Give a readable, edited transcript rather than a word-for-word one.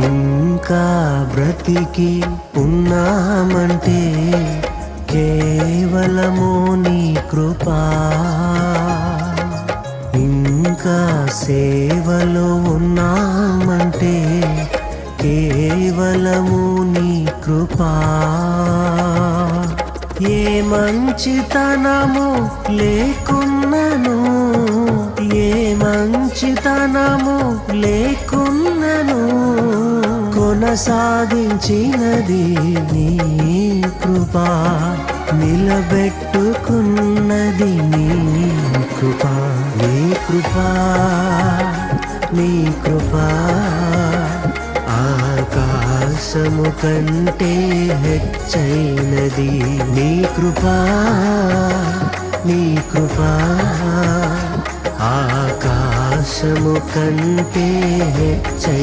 ఇంకా బ్రతికి ఉన్నామంటే కేవలము నీ కృపా. ఇంకా సేవలో ఉన్నామంటే కేవలము నీ కృపా. ఏ మంచితనము లేకున్నను, ఏ మంచితనము లేకున్నను, కొనసాగించినది నీ కృపా. నిలబెట్టుకున్నది నీ కృపా. నీ కృపా, నీ కృపా ఆకాశము కంటే హెచ్చైనది. నీ కృపా, నీ కృపా ఆకాశము కంటే హెచ్చైనది.